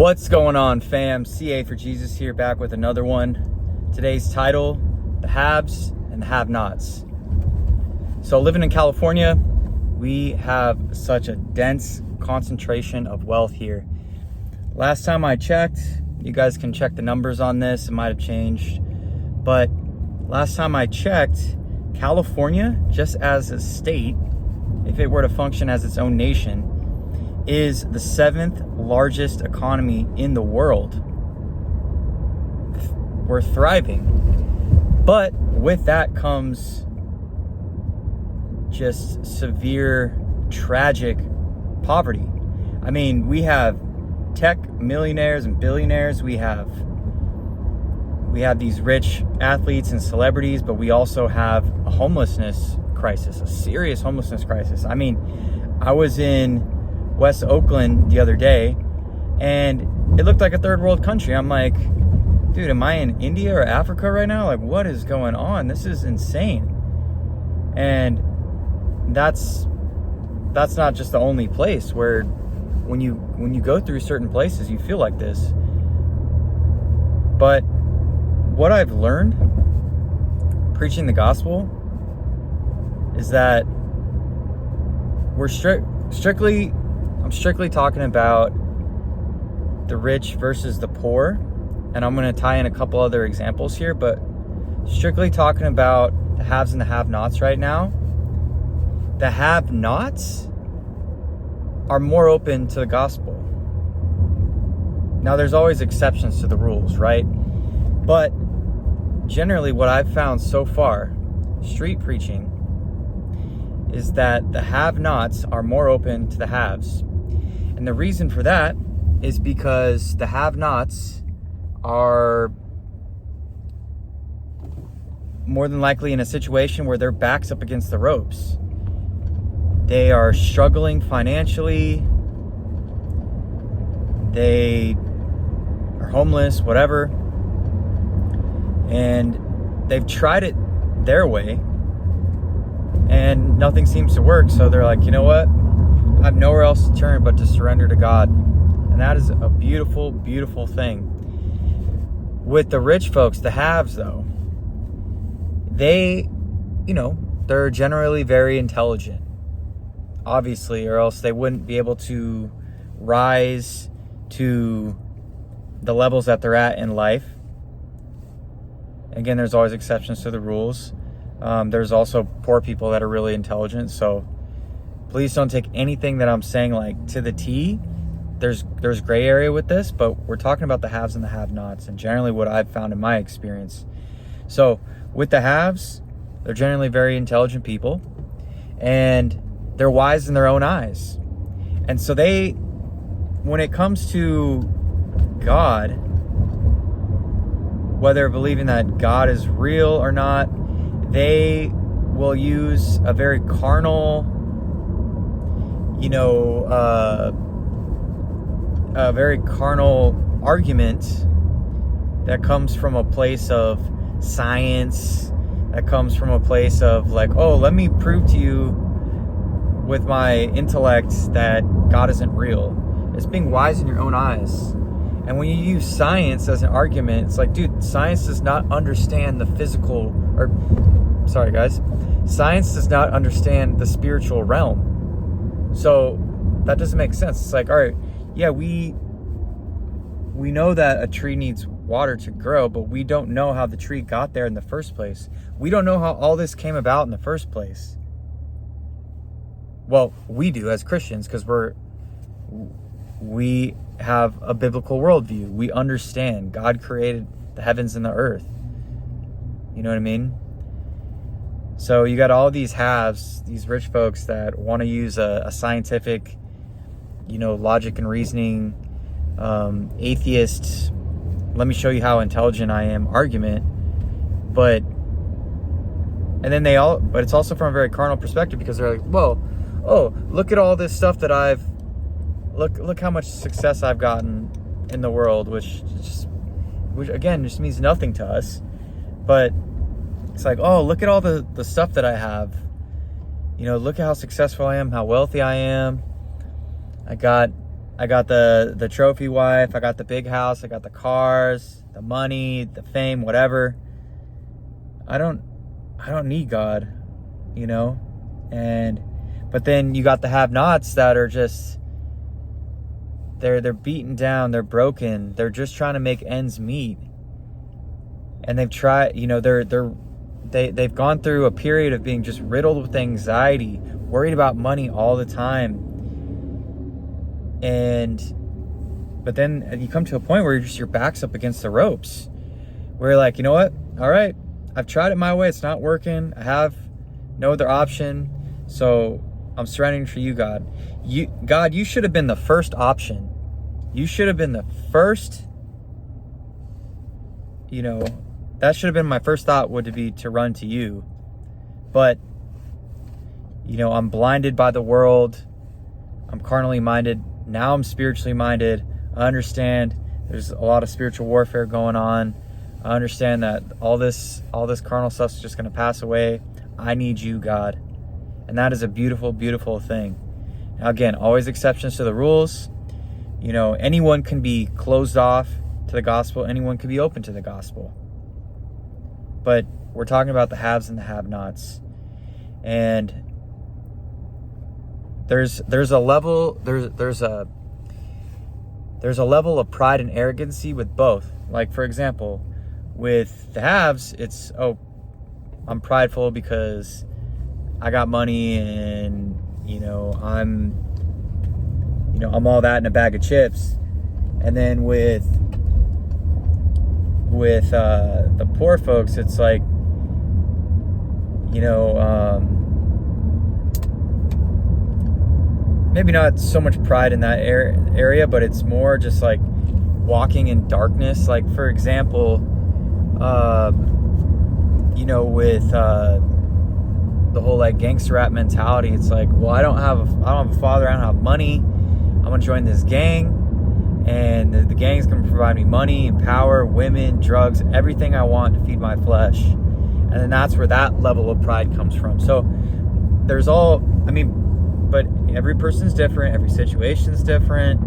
What's going on, fam? CA for Jesus here, back with another one. Today's title, the haves and the have-nots. So living in California, we have such a dense concentration of wealth here. Last time I checked, you guys can check the numbers on this, it might have changed, but last time I checked, California, just as a state, if it were to function as its own nation, is the 7th largest economy in the world. We're thriving. But with that comes just severe, tragic poverty. I mean, we have tech millionaires and billionaires. We have these rich athletes and celebrities, but we also have a homelessness crisis, a serious homelessness crisis. I mean, I was in West Oakland the other day, and it looked like a third world country. I'm like, dude, am I in India or Africa right now? Like, what is going on? This is insane. And that's not just the only place where when you go through certain places, you feel like this. But what I've learned preaching the gospel is that I'm strictly talking about the rich versus the poor, and I'm going to tie in a couple other examples here, but strictly talking about the haves and the have-nots right now. The have-nots are more open to the gospel. Now, there's always exceptions to the rules, right? But generally what I've found so far, street preaching, is that the have-nots are more open to the haves. And the reason for that is because the have-nots are more than likely in a situation where their back's up against the ropes. They are struggling financially. They are homeless, whatever. And they've tried it their way, and nothing seems to work. So they're like, you know what? I have nowhere else to turn but to surrender to God. And that is a beautiful, beautiful thing. With the rich folks, the haves though, they're generally very intelligent, obviously, or else they wouldn't be able to rise to the levels that they're at in life. Again, there's always exceptions to the rules. There's also poor people that are really intelligent, so please don't take anything that I'm saying like to the T. There's gray area with this, but we're talking about the haves and the have-nots, and generally what I've found in my experience. So with the haves, they're generally very intelligent people, and they're wise in their own eyes. And so when it comes to God, whether believing that God is real or not, they will use a very carnal, a very carnal argument that comes from a place of science, that comes from a place of like, oh, let me prove to you with my intellect that God isn't real. It's being wise in your own eyes. And when you use science as an argument, it's like, dude, science does not understand the physical, science does not understand the spiritual realm. So that doesn't make sense. It's like, all right, yeah, we know that a tree needs water to grow, but we don't know how the tree got there in the first place. We don't know how all this came about in the first place. Well, we do as Christians, because we have a biblical worldview. We understand God created the heavens and the earth. You know what I mean? So you got all these haves, these rich folks that want to use a scientific, logic and reasoning, atheist, let me show you how intelligent I am argument. But it's also from a very carnal perspective, because they're like, well, oh, look at all this stuff that look how much success I've gotten in the world, which again just means nothing to us. But it's like, oh, look at all the stuff that I have. Look at how successful I am, how wealthy I am. I got I got the trophy wife, I got the big house, I got the cars, the money, the fame, whatever. I don't need God, you know? But then you got the have-nots that are just, they're beaten down, they're broken, they're just trying to make ends meet. And they've tried, you know, they've gone through a period of being just riddled with anxiety, worried about money all the time. But then you come to a point where your back's up against the ropes, where you're like, you know what? All right, I've tried it my way. It's not working. I have no other option. So I'm surrendering for you, God. God, you should have been the first option. You should have been the first, you know, that should have been my first thought, would be to run to you. But, you know, I'm blinded by the world. I'm carnally minded. Now I'm spiritually minded. I understand there's a lot of spiritual warfare going on. I understand that all this carnal stuff is just going to pass away. I need you, God. And that is a beautiful, beautiful thing. Now, again, always exceptions to the rules. You know, anyone can be closed off to the gospel. Anyone can be open to the gospel. But we're talking about the haves and the have-nots. And there's a level of pride and arrogancy with both. Like, for example, with the haves, it's, oh, I'm prideful because I got money and, I'm all that in a bag of chips. And then with the poor folks, it's like, maybe not so much pride in that area, but it's more just like walking in darkness. Like, for example, with the whole like gangster rap mentality, it's like, well, I don't have a father, I don't have money, I'm gonna join this gang, and the gang's gonna provide me money and power, women, drugs, everything I want to feed my flesh. And then that's where that level of pride comes from. So there's but every person's different, every situation's different,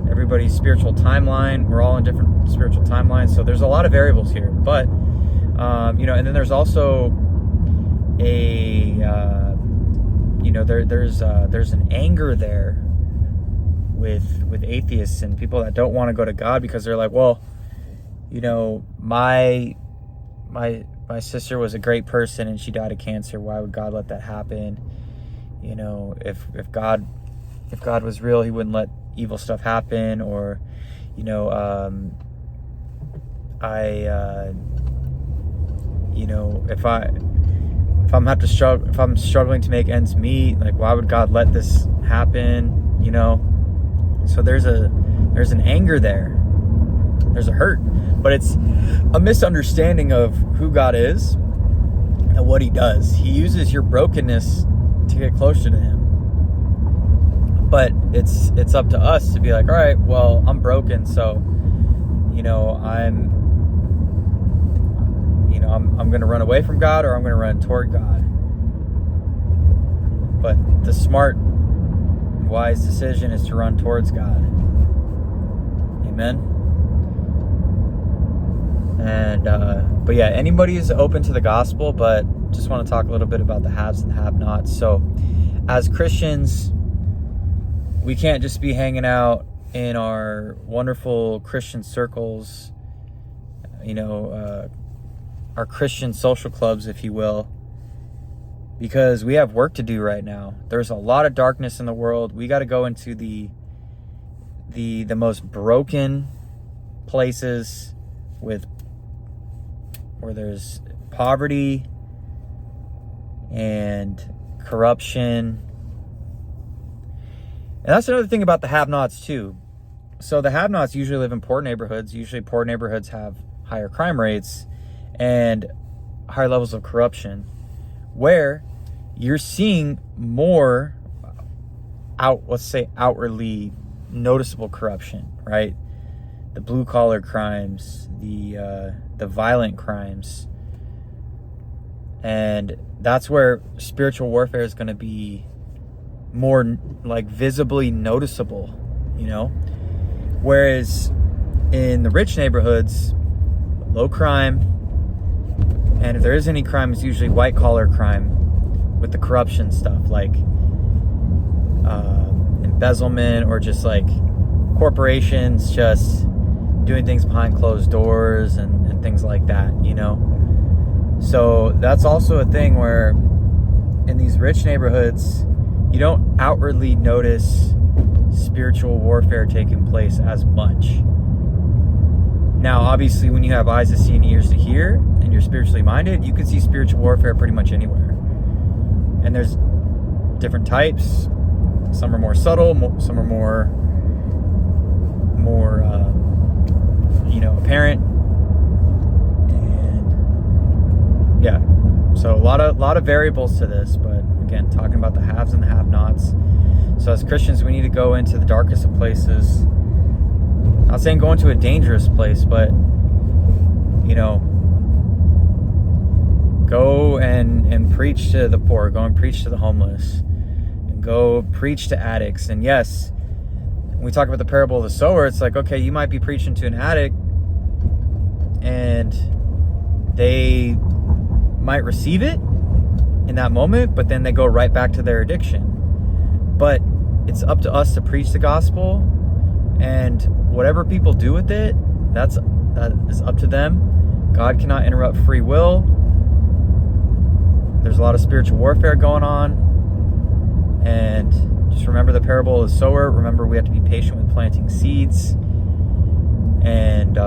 everybody's spiritual timeline, we're all in different spiritual timelines, so there's a lot of variables here. But and then there's also there's an anger there with atheists and people that don't want to go to God, because they're like, well, my sister was a great person and she died of cancer. Why would God let that happen? If God was real, he wouldn't let evil stuff happen. Or, if I'm struggling to make ends meet, like, why would God let this happen? So there's an anger there. There's a hurt, but it's a misunderstanding of who God is and what he does. He uses your brokenness to get closer to him. But it's up to us to be like, all right, well, I'm broken, so I'm going to run away from God, or I'm going to run toward God. But the smart, wise decision is to run towards God. Amen. And but yeah, anybody is open to the gospel, but just want to talk a little bit about the haves and have-nots. So as Christians, we can't just be hanging out in our wonderful Christian circles, our Christian social clubs, if you will, because we have work to do right now. There's a lot of darkness in the world. We got to go into the most broken places where there's poverty and corruption. And that's another thing about the have-nots too. So the have-nots usually live in poor neighborhoods. Usually poor neighborhoods have higher crime rates and higher levels of corruption, where you're seeing more outwardly noticeable corruption, right? The blue collar crimes, the violent crimes. And that's where spiritual warfare is going to be more like visibly noticeable, you know? Whereas in the rich neighborhoods, low crime, and if there is any crime, it's usually white collar crime with the corruption stuff, like embezzlement, or just like corporations just doing things behind closed doors and things like that, you know? So that's also a thing where in these rich neighborhoods, you don't outwardly notice spiritual warfare taking place as much. Now, obviously, when you have eyes to see and ears to hear, and you're spiritually minded, you can see spiritual warfare pretty much anywhere. And there's different types. Some are more subtle, some are more apparent. And yeah, so a lot of variables to this, but again, talking about the haves and the have-nots. So as Christians, we need to go into the darkest of places. Not saying go into a dangerous place, but go and preach to the poor, go and preach to the homeless, and go preach to addicts. And yes, when we talk about the parable of the sower, it's like, okay, you might be preaching to an addict and they might receive it in that moment, but then they go right back to their addiction. But it's up to us to preach the gospel, and whatever people do with it, that is up to them. God cannot interrupt free will. There's a lot of spiritual warfare going on, and just remember the parable of the sower. Remember, we have to be patient with planting seeds. And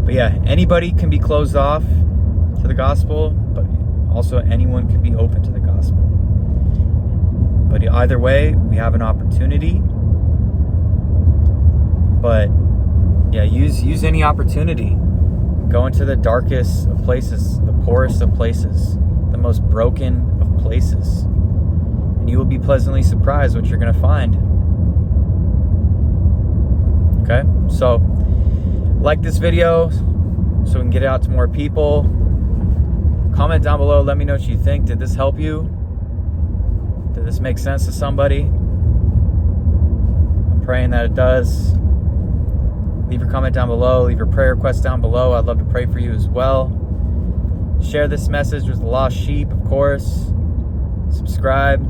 but yeah, anybody can be closed off to the gospel, but also anyone can be open to the gospel. But either way, we have an opportunity. But yeah, use any opportunity. Go into the darkest of places, the poorest of places, the most broken of places, and you will be pleasantly surprised what you're going to find. Okay, so like this video so we can get it out to more people. Comment down below, let me know what you think. Did this help you? Did this make sense to somebody? I'm praying that it does. Leave your comment down below. Leave your prayer request down below. I'd love to pray for you as well. Share this message with the lost sheep, of course. Subscribe.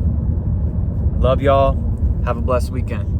Love y'all. Have a blessed weekend.